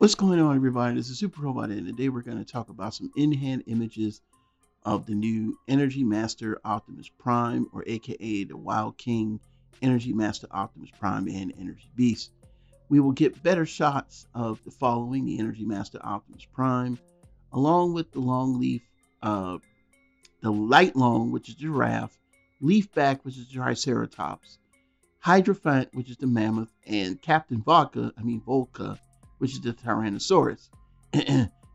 What's going on, everybody? This is Super Robot, and today we're going to talk about some in-hand images of the new Energy Master Optimus Prime, or aka the Wild King Energy Master Optimus Prime and Energy Beast. We will get better shots of the following: the Energy Master Optimus Prime, along with the long leaf, the light long, which is giraffe, leaf back, which is Triceratops, Hydrophant, which is the mammoth, and Captain Volca, which is the Tyrannosaurus.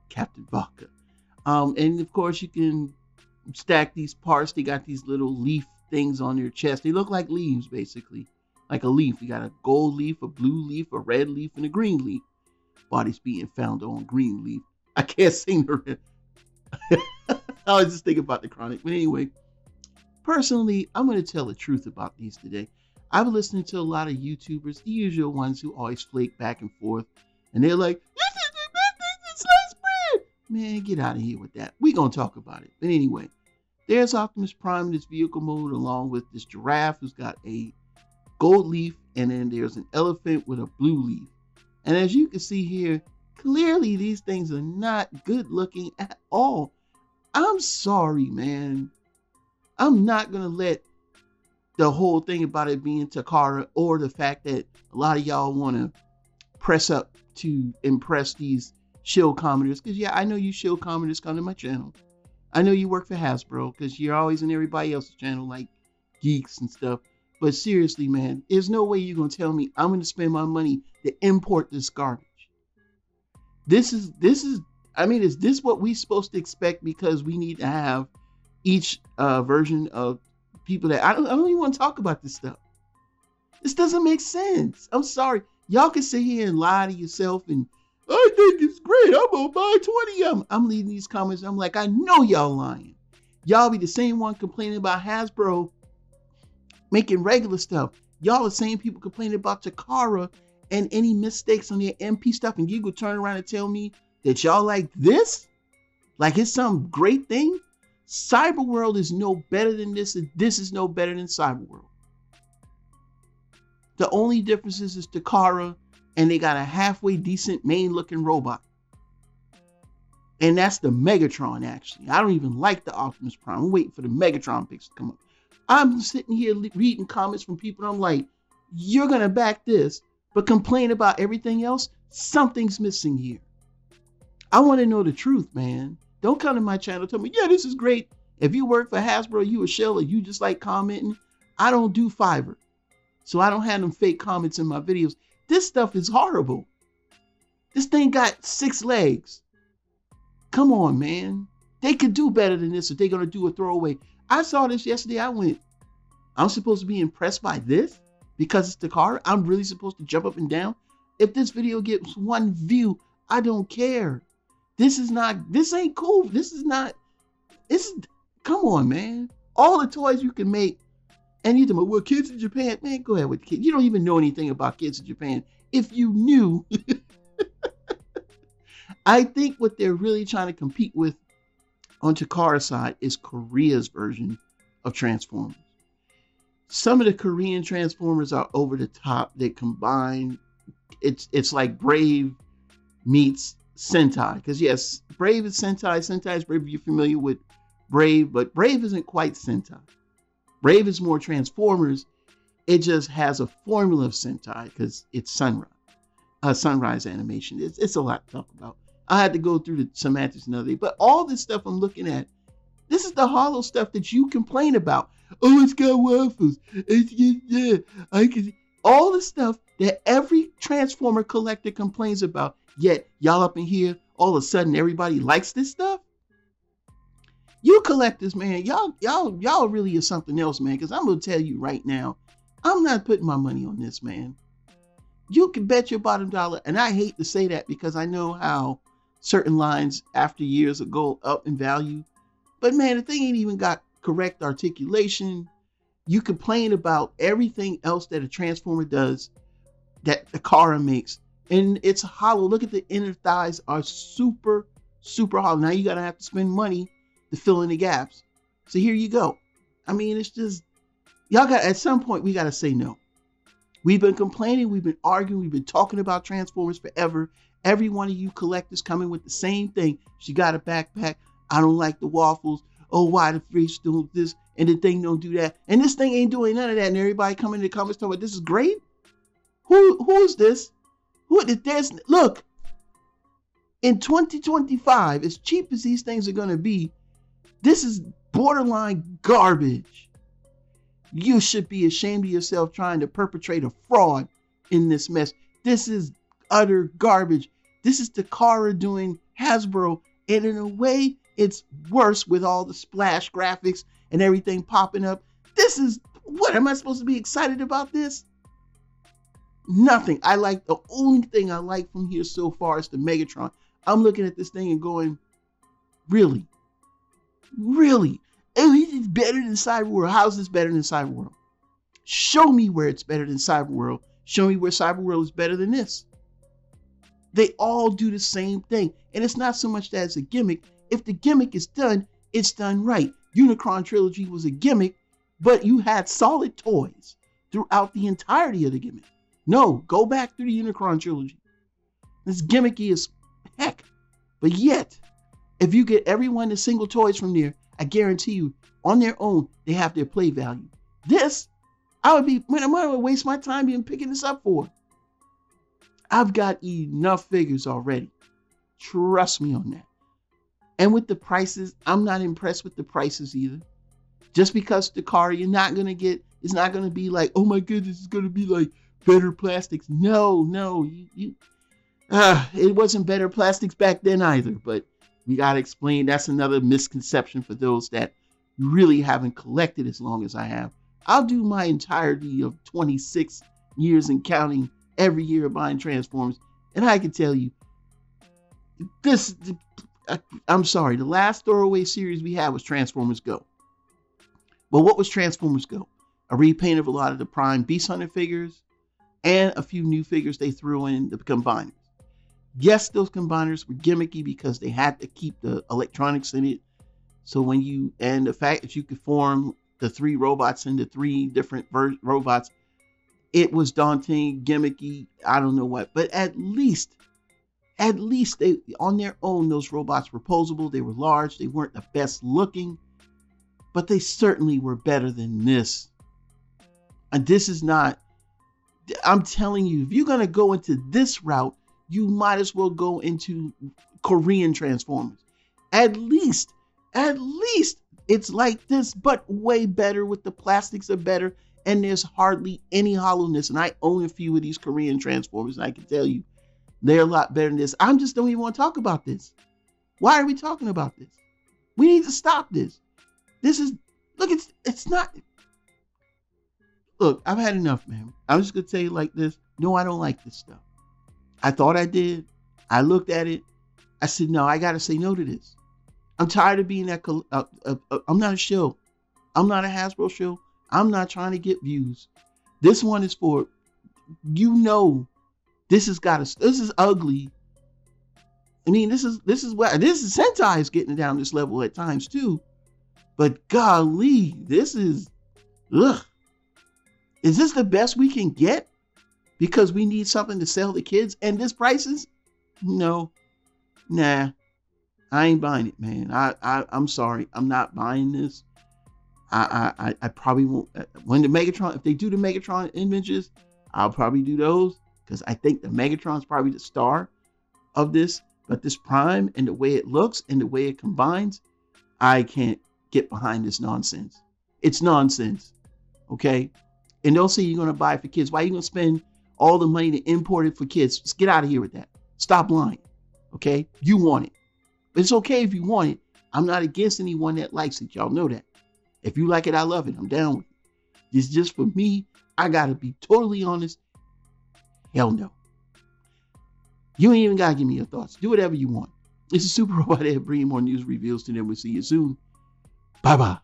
Captain Volca. And of course, you can stack these parts. They got these little leaf things on their chest. They look like leaves, basically. Like a leaf. You got a gold leaf, a blue leaf, a red leaf, and a green leaf. Bodies being found on green leaf. I can't sing the rest. I was just thinking about the Chronic. But anyway, personally, I'm going to tell the truth about these today. I've been listening to a lot of YouTubers, the usual ones who always flake back and forth. And they're like, this is the best thing since sliced bread. Man, get out of here with that. We're going to talk about it. But anyway, there's Optimus Prime in this vehicle mode, along with this giraffe who's got a gold leaf. And then there's an elephant with a blue leaf. And as you can see here, clearly these things are not good looking at all. I'm sorry, man. I'm not going to let the whole thing about it being Takara, or the fact that a lot of y'all want to press up to impress these shield commenters, because yeah, I know you shield commenters come to my channel. I know you work for Hasbro, because you're always in everybody else's channel like geeks and stuff. But seriously, man, there's no way you're going to tell me I'm going to spend my money to import this garbage. Is this what we're supposed to expect, because we need to have each version of people that I don't even want to talk about this stuff. This doesn't make sense. I'm sorry. Y'all can sit here and lie to yourself and I think it's great. I'm gonna buy 20 of them. I'm leaving these comments. I'm like, I know y'all lying. Y'all be the same one complaining about Hasbro making regular stuff. Y'all the same people complaining about Takara and any mistakes on their MP stuff, and you go turn around and tell me that y'all like this? Like it's some great thing? CYBERWORLD is no better than this, and this is no better than CYBERWORLD. The only difference is Takara, and they got a halfway decent main looking robot. And that's the Megatron, actually. I don't even like the Optimus Prime. I'm waiting for the Megatron pics to come up. I'm sitting here reading comments from people, and I'm like, you're going to back this, but complain about everything else? Something's missing here. I want to know the truth, man. Don't come to my channel and tell me, yeah, this is great. If you work for Hasbro, you a shell, or you just like commenting. I don't do Fiverr, so I don't have them fake comments in my videos. This stuff is horrible. This thing got 6 legs. Come on, man. They could do better than this if they're going to do a throwaway. I saw this yesterday. I went, I'm supposed to be impressed by this because it's Takara? I'm really supposed to jump up and down? If this video gets 1 view, I don't care. This ain't cool. Come on, man. All the toys you can make, and you think, well, kids in Japan, man, go ahead with kids. You don't even know anything about kids in Japan. If you knew, I think what they're really trying to compete with on Takara's side is Korea's version of Transformers. Some of the Korean Transformers are over the top. They combine, it's like Brave meets Sentai, because yes, Brave is Sentai. Sentai is Brave if you're familiar with Brave, but Brave isn't quite Sentai. Brave is more Transformers. It just has a formula of Sentai because it's Sunrise animation. It's a lot to talk about. I had to go through the semantics another day, but all this stuff I'm looking at, this is the hollow stuff that you complain about. Oh, it's got waffles. All the stuff that every Transformer collector complains about. Yet y'all up in here, all of a sudden everybody likes this stuff. You collectors, man, y'all really are something else, man. Because I'm gonna tell you right now, I'm not putting my money on this, man. You can bet your bottom dollar, and I hate to say that because I know how certain lines after years go up in value. But man, the thing ain't even got correct articulation. You complain about everything else that a Transformer does that Takara makes, and it's hollow. Look at the inner thighs are super, super hollow. Now you gotta have to spend money to fill in the gaps. So here you go. I mean, it's just, y'all got, at some point we gotta say no. We've been complaining, we've been arguing, we've been talking about Transformers forever, Every one of you collectors coming with the same thing. She got a backpack. I don't like the waffles. Oh, why the fish do this and the thing don't do that? And this thing ain't doing none of that. And everybody coming in the comments talking about this is great. Who is this? Look, in 2025, as cheap as these things are going to be, this is borderline garbage. You should be ashamed of yourself trying to perpetrate a fraud in this mess. This is utter garbage. This is Takara doing Hasbro, and in a way, it's worse with all the splash graphics and everything popping up. What am I supposed to be excited about this? Nothing. The only thing I like from here so far is the Megatron. I'm looking at this thing and going, really? Really? It's better than CyberWorld. How's this better than CyberWorld? Show me where it's better than CyberWorld. Show me where CyberWorld is better than this. They all do the same thing. And it's not so much that it's a gimmick. If the gimmick is done, it's done right. Unicron Trilogy was a gimmick, but you had solid toys throughout the entirety of the gimmick. No, go back through the Unicron Trilogy. This gimmicky as heck. But yet, if you get everyone the single toys from there, I guarantee you, on their own, they have their play value. This, I'm going to waste my time even picking this up for. I've got enough figures already. Trust me on that. And with the prices, I'm not impressed with the prices either. Just because Takara, it's not going to be like, oh my goodness, it's going to be like better plastics. No, it wasn't better plastics back then either, but we got to explain. That's another misconception for those that really haven't collected as long as I have. I'll do my entirety of 26 years and counting every year buying Transformers. And I can tell you, I'm sorry, the last throwaway series we had was Transformers Go. But what was Transformers Go? A repaint of a lot of the Prime Beast Hunter figures and a few new figures they threw in, the combiners. Yes, those combiners were gimmicky because they had to keep the electronics in it. So and the fact that you could form the 3 robots into 3 different robots, it was daunting, gimmicky, I don't know what. But at least they, on their own, those robots were posable. They were large. They weren't the best looking, but they certainly were better than this. And this is not, I'm telling you, if you're going to go into this route, you might as well go into Korean Transformers. At least it's like this, but way better. With the plastics are better, and there's hardly any hollowness. And I own a few of these Korean Transformers, and I can tell you, they're a lot better than this. I just don't even want to talk about this. Why are we talking about this? We need to stop this. It's not. Look, I've had enough, man. I'm just going to tell you like this. No, I don't like this stuff. I thought I did. I looked at it. I said, no, I got to say no to this. I'm tired of being that. I'm not a show. I'm not a Hasbro show. I'm not trying to get views. This one is for, this is ugly. I mean, this is Sentai is getting down this level at times too. But golly, this is, ugh. Is this the best we can get? Because we need something to sell the kids, and this prices? No, nah, I ain't buying it, man. I'm sorry, I'm not buying this. I probably won't. When the Megatron, if they do the Megatron images, I'll probably do those because I think the Megatron's probably the star of this. But this Prime and the way it looks and the way it combines, I can't get behind this nonsense. It's nonsense, okay? And don't say you're going to buy it for kids. Why are you going to spend all the money to import it for kids? Just get out of here with that. Stop lying, okay? You want it. But it's okay if you want it. I'm not against anyone that likes it. Y'all know that. If you like it, I love it. I'm down with it. It's just for me. I got to be totally honest. Hell no. You ain't even got to give me your thoughts. Do whatever you want. This is Super Robot Ed bringing more news reveals to them. We'll see you soon. Bye-bye.